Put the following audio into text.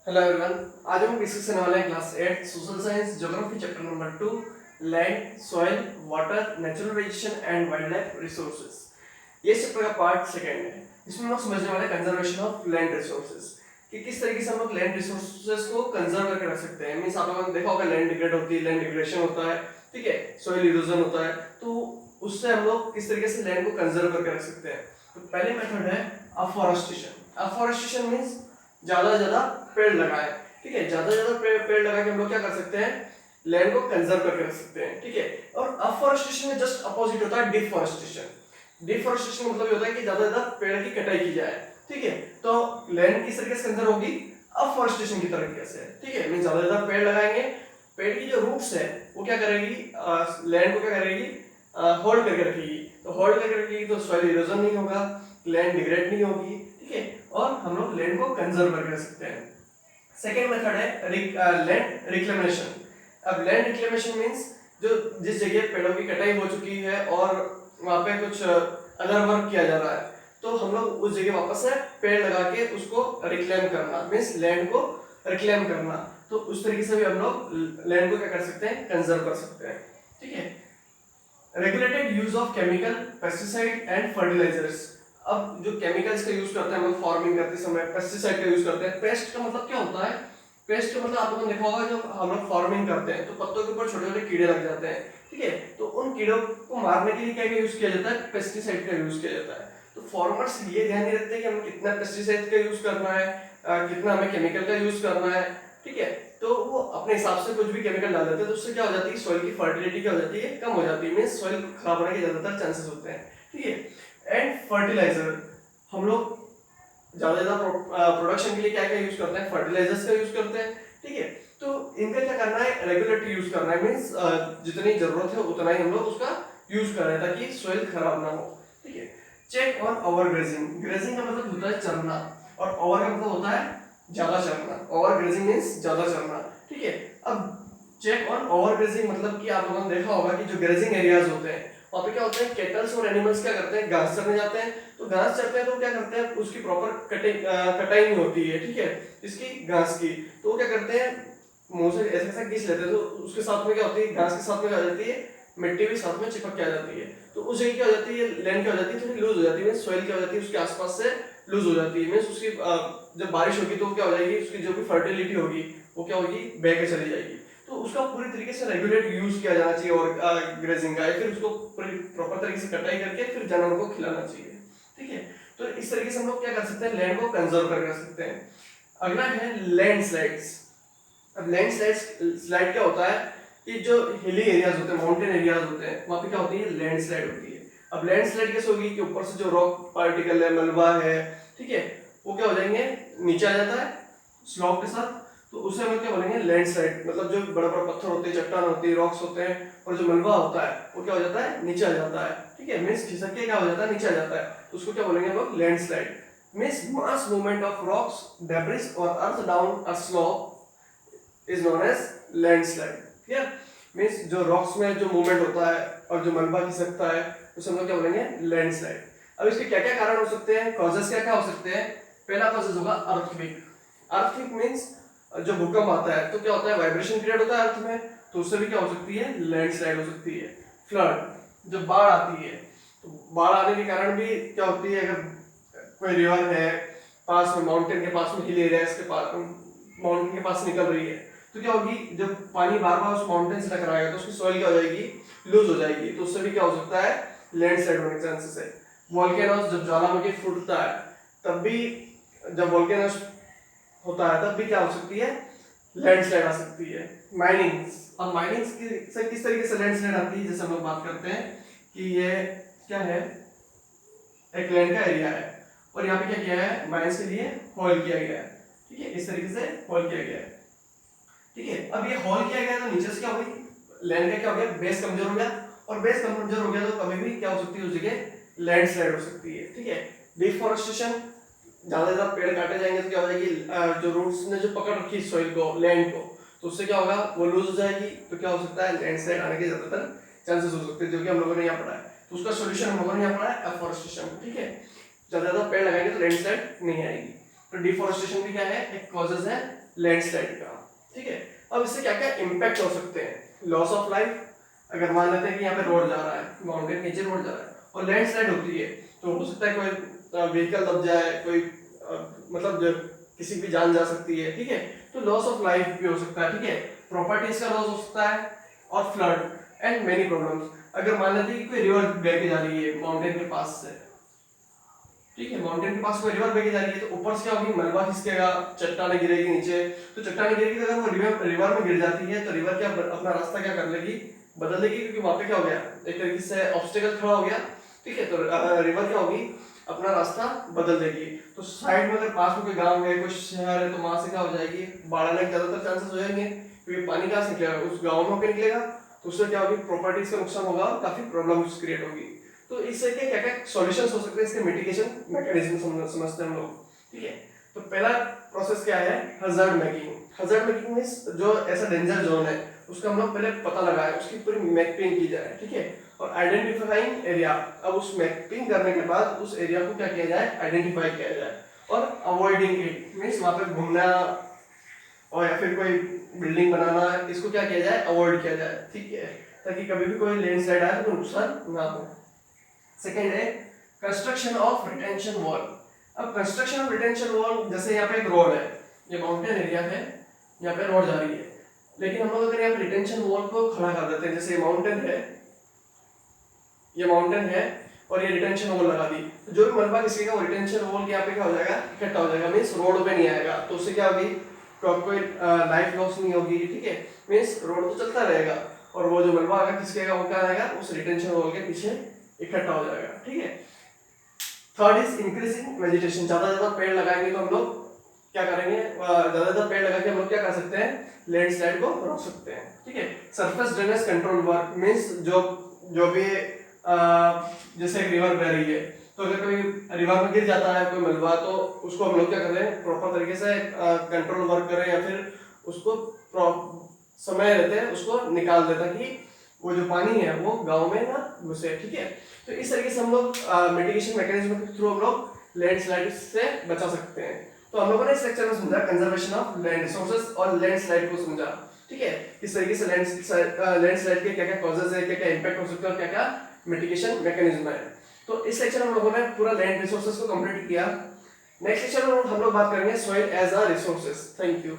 Hello everyone. आज हम discuss करने वाले हैं class 8 social science geography chapter number 2 land soil water natural vegetation and wild life resources. ये चैप्टर का पार्ट सेकंड है। इसमें हम लोग समझने वाले हैं कंजर्वेशन ऑफ लैंड रिसोर्सेज कि किस तरीके से हम लोग लैंड रिसोर्सेज को कंजर्व करके रख सकते हैं। मींस आप लोगों ने देखा होगा लैंड डिग्रेड होती है, लैंड डिग्रेडेशन होता है, ठीक है, सॉइल इरोजन होता है, तो उससे हम लोग किस तरीके से लैंड को कंजर्व करके रख सकते हैं। तो पहले मेथड है अफॉरेस्टेशन। अफॉरेस्टेशन मींस ज्यादा से ज्यादा पेड़ लगाए, ठीक है, ज्यादा से ज्यादा पेड़ लगा के हम लोग क्या कर सकते हैं, लैंड को कंजर्व करके रख सकते हैं, ठीक है। और अफॉरेस्टेशन में जस्ट अपोजिट होता है डिफॉरेस्टेशन। डिफॉरेस्टेशन का मतलब ये होता है कि ज्यादा से ज्यादा पेड़ की कटाई की जाए, ठीक है। तो लैंड किस तरीके से कंजर्व होगी, अफॉरेस्टेशन की तरीके से, ठीक है। मींस ज्यादा से ज्यादा पेड़ लगाएंगे, पेड़ की जो रूट्स है वो क्या करेगी, लैंड को क्या करेगी, होल्ड करके रखेगी। तो होल्ड करके रखेगी तो सॉइल इरोजन नहीं होगा, लैंड डिग्रेड नहीं होगी, ठीक है, और हम लोग लैंड को कंजर्व करके रख सकते हैं। सेकेंड मेथड है लैंड रिक्लेमेशन। अब लैंड रिक्लेमेशन मींस जो जिस जगह पेड़ों की कटाई हो चुकी है और वहां पे कुछ अदर वर्क किया जा रहा है, तो हम लोग उस जगह वापस से पेड़ लगा के उसको रिक्लेम करना, मींस लैंड को रिक्लेम करना। तो उस तरीके से भी हम लोग लैंड को क्या कर सकते हैं, कंजर्व कर सकते हैं, ठीक है। Regulated use of chemical pesticide and fertilizers. अब जो केमिकल्स का यूज करते हैं हम लोग फार्मिंग करते समय, पेस्टिसाइड का यूज करते हैं। पेस्ट का मतलब क्या होता है, पेस्ट का मतलब आप लोगों ने देखा होगा जब हम लोग फार्मिंग करते हैं तो पत्तों के ऊपर छोटे छोटे कीड़े लग जाते हैं, ठीक है। तो उन कीड़ों को मारने के लिए क्या यूज किया जाता है, पेस्टिसाइड का यूज किया जाता है। तो फार्मर्स ये ध्यान नहीं रखते कि हमें कितना पेस्टिसाइड का यूज करना है, कितना हमें केमिकल का यूज करना है, ठीक है। तो वो अपने हिसाब से कुछ भी केमिकल डाल देते हैं, तो उससे क्या हो जाती है, सॉइल की फर्टिलिटी क्या हो जाती है, कम हो जाती है, मींस सॉइल खराब होने के ज्यादातर चांसेस होते हैं, ठीक है। एंड फर्टिलाइजर, हम लोग ज्यादा प्रोडक्शन के लिए क्या क्या यूज करते हैं, फर्टिलाइजर्स का यूज करते हैं, ठीक है। तो इनका क्या करना है, रेगुलेटरी यूज करना है, मींस जितनी जरूरत है उतना ही हम लोग उसका यूज कर रहे हैं ताकि सॉइल खराब ना हो, ठीक है। Check on over grazing. Grazing का मतलब होता है चरना, और ओवर का मतलब होता है ज्यादा चरना। ओवर ग्रेजिंग मींस ज्यादा चरना, ठीक है। अब चेक ऑन ओवर ग्रेजिंग मतलब कि आप लोगों ने देखा होगा कि जो ग्रेजिंग एरियाज होते हैं वहां पे क्या होता है, कैटल्स और एनिमल्स क्या करते हैं, घास चरने जाते हैं। तो घास चरते हैं तो क्या करते हैं, उसकी प्रॉपर कटाई नहीं होती है, ठीक है, इसकी घास की। तो वो क्या करते हैं, मुंह से ऐसे ऐसे घिस लेते हैं, तो उसके साथ में क्या होती है, घास के साथ में क्या हो जाती है, मिट्टी भी साथ में चिपक के आ जाती है। तो उस जगह क्या हो जाती है, लैंड क्या हो जाती है, थोड़ी लूज हो जाती है, सॉइल क्या हो जाती है उसके आसपास से लूज हो जाती है, मींस उसकी जब बारिश होगी तो क्या हो जाएगी, उसकी जो भी फर्टिलिटी होगी वो क्या होगी, बह के चली जाएगी। तो उसका पूरी तरीके से रेगुलेट यूज किया जाना चाहिए और ग्रेजिंग का, फिर उसको पूरी प्रॉपर तरीके से कटाई करके फिर जानवरों को खिलाना चाहिए, ठीक है। तो इस तरीके से हम लोग क्या कर सकते हैं, लैंड को कंजर्व कर सकते हैं। अगला है लैंड स्लाइड्स। अब लैंड स्लाइड क्या होता है कि जो हिली एरियाज होते हैं, माउंटेन एरियाज होते हैं, वहां पे क्या होती है, लैंड स्लाइड होती है। अब लैंड स्लाइड कैसे होगी कि ऊपर से जो रॉक पार्टिकल है, मलबा है, ठीक है, वो क्या हो जाएंगे, नीचे आ जाता है स्लॉप के साथ। तो उसे हम क्या बोलेंगे, लैंडस्लाइड। मतलब जो बड़ा बड़ा पत्थर होते हैं, चट्टान होती है, रॉक्स होते हैं, और जो मलबा होता है वो क्या हो जाता है, नीचे आ जाता है, ठीक है, मींस खिसक के क्या हो जाता है, नीचे आ जाता है। तो उसको क्या बोलेंगे हम लोग, landslide. Means mass movement of rocks, debris और earth down a slope is known as landslide. Clear, means जो रॉक्स में जो मूवमेंट होता है और जो मलबा खिसकता है उसे हम लोग क्या बोलेंगे, लैंडस्लाइड। अब इसके क्या क्या कारण हो सकते हैं, कॉजेस क्या क्या हो सकते हैं। पहला कॉजेस होगा अर्थक्वेक। अर्थक्वेक मींस जो भूकंप आता है तो क्या होता है, वाइब्रेशन क्रिएट होता है अर्थ में, तो उससे भी क्या हो सकती है, लैंडस्लाइड हो सकती है। फ्लड, जब बाढ़ आती है तो बाढ़ आने के कारण भी क्या होती है, अगर कोई रिवर है पास में, माउंटेन के पास में, हिल एरिया के पास, माउंटेन के पास निकल रही है, तो क्या होगी, जब पानी बार बार उस माउंटेन से टकराएगा तो उसकी सॉइल क्या हो जाएगी, लूज हो जाएगी। तो उससे भी क्या हो सकता है, लैंडस्लाइड होने के चांसेस है। वोल्केनोस, जब ज्वालामुखी फूटता है तब भी, जब वोल्केनोस होता है तब भी क्या हो सकती है, लैंडस्लाइड आ सकती है। माइनिंग्स, अब माइनिंग्स की से किस तरीके से लैंडस्लाइड आती है, जैसे हम लोग बात करते हैं कि ये क्या है, एक लैंड का एरिया है और यहाँ पे क्या किया है, माइंस के लिए होल किया गया है, ठीक है, इस तरीके से होल किया गया है, ठीक है। अब ये होल किया गया तो नीचे से क्या हो गई, लैंड का क्या हो गया, बेस कमजोर हो गया, और बेस कमजोर हो गया तो कभी भी क्या हो सकती है, उस जगह लैंडस्लाइड हो सकती है, ठीक है। डिफॉरेस्टेशन, ज्यादा ज्यादा पेड़ काटे जाएंगे तो क्या हो जाएगी, जो रूट्स ने जो पकड़ रखी सॉइल को, लैंड को, तो उससे क्या होगा, वो लूज हो जाएगी, तो क्या हो सकता है, लैंडस्लाइड आने के ज्यादातर चांसेस हो सकते हैं, जो कि हम लोगों ने यहाँ पढ़ा है। तो उसका सॉल्यूशन हम लोगों ने यहाँ पढ़ा है, एफॉरेस्टेशन, ठीक है। ज्यादा ज्यादा पेड़ लगाएंगे तो लैंडस्लाइड नहीं आएगी। तो डिफॉरेस्टेशन भी क्या है, एक कॉजेज है लैंडस्लाइड का, ठीक है। अब इससे क्या क्या इम्पैक्ट हो सकते हैं, लॉस ऑफ लाइफ, अगर मान लेते हैं कि यहाँ पे रोड जा रहा है, माउंटेन नीचे रोड जा रहा है और लैंडस्लाइड होती है, तो हो सकता है कोई व्हीकल दब जाए, कोई मतलब जो किसी की जान जा सकती है, ठीक है। तो लॉस ऑफ लाइफ भी हो सकता है, ठीक है, प्रॉपर्टीज का लॉस हो सकता है, और फ्लड एंड मेनी प्रॉब्लम्स। अगर मान लेते हैं कि कोई रिवर बह के जा रही है माउंटेन के पास से, ठीक है, माउंटेन के पास कोई रिवर बह के जा रही है, तो ऊपर से क्या होगी, मलबा खिसकेगा, चट्टानें गिरेगी नीचे, तो चट्टानें गिरेगी, तो अगर वो रिवर में गिर जाती है तो रिवर क्या अपना रास्ता क्या कर लेगी, बदल लेगी, क्योंकि वहां पे क्या हो गया, एक तरीके से ऑब्स्टेकल खड़ा हो गया, ठीक है। तो रिवर क्या होगी, अपना रास्ता बदल देगी। तो साइड में अगर पास में कोई गांव है, कोई शहर है, तो वहां से क्या हो जाएगी, बाढ़ आने के ज्यादातर चांसेस हो जाएंगे, क्योंकि पानी कहाँ से निकलेगा, उस गांव में होकर निकलेगा, तो उससे क्या होगी, प्रॉपर्टीज का नुकसान होगा, काफी प्रॉब्लम्स क्रिएट होगी। तो इससे क्या क्या सॉल्यूशंस हो सकते हैं, इसके मिटिगेशन मैकेनिज्म समझते हैं हम लोग, ठीक है। तो पहला प्रोसेस क्या है, hazard mapping. Hazard mapping means जो ऐसा डेंजर जोन है उसका हम लोग पहले पता लगाए, उसकी पूरी मैपिंग की जाए, ठीक है, और आइडेंटिफाइंग एरिया। अब उस मैपिंग करने के बाद उस एरिया को क्या किया जाए, आइडेंटिफाई किया जाए, और अवॉइडिंग इट मींस वहां पे घूमना और या फिर कोई बिल्डिंग बनाना, इसको क्या किया जाए, अवॉइड किया जाए, ठीक है, ताकि कभी भी कोई लैंडस्लाइड आए तो नुकसान ना हो। सेकेंड है कंस्ट्रक्शन ऑफ रिटेंशन वॉल। अब कंस्ट्रक्शन ऑफ रिटेंशन वॉल, जैसे यहाँ पे एक रोड है, ये माउंटेन एरिया है, यहाँ पे रोड जा रही है, लेकिन हम लोग अगर यहाँ पे रिटेंशन वॉल को खड़ा कर देते हैं, जैसे ये माउंटेन है, ये माउंटेन है और ये रिटेंशन वॉल लगा दी, तो जो भी मलबा किसी का वो रिटेंशन वॉल के यहाँ पे क्या हो जाएगा, इकट्ठा हो जाएगा, मीन्स रोड पे नहीं आएगा, तो उससे क्या होगी, कोई लाइफ लॉस नहीं होगी, ठीक है, मीन्स रोड तो चलता रहेगा, और वो जो मलबा आएगा किसकेगा, वो क्या आएगा, उस रिटेंशन वॉल के पीछे इकट्ठा हो जाएगा, ठीक है। Third is increasing vegetation. ज्यादा पेड़ लगाएंगे तो हम लोग क्या करेंगे, ज्यादा पेड़ लगा के हम लोग क्या कर सकते हैं, लैंडस्लाइड को रोक सकते हैं, ठीक है। Surface drainage control work means जो भी जैसे एक रिवर बह रही है, तो अगर कोई रिवर में गिर जाता है कोई मलबा, तो उसको हम लोग क्या करें, प्रॉपर तरीके से कंट्रोल वर्क करें, या फिर उसको समय रहते हैं उसको निकाल दें, ताकि वो जो पानी है वो गांव में ना घुसे, ठीक है। तो इस तरीके से हम लोग मिटिगेशन मैकेनिज्म के थ्रू हम लोग लैंडस्लाइड से बचा सकते हैं। तो हम लोगों ने इस लेक्चर में समझा कंजर्वेशन ऑफ लैंड रिसोर्सेज और लैंडस्लाइड को समझा, ठीक है, इस तरीके से लैंडस्लाइड के क्या क्या कॉजेज है, क्या क्या इंपैक्ट हो सकता है और क्या क्या मिटिगेशन मैकेनिज्म है। तो इस लेक्चर में हम लोगों ने पूरा लैंड रिसोर्सेज को कंप्लीट किया। नेक्स्ट लेक्चर में हम लोग बात करेंगे soil as a resources. Thank you.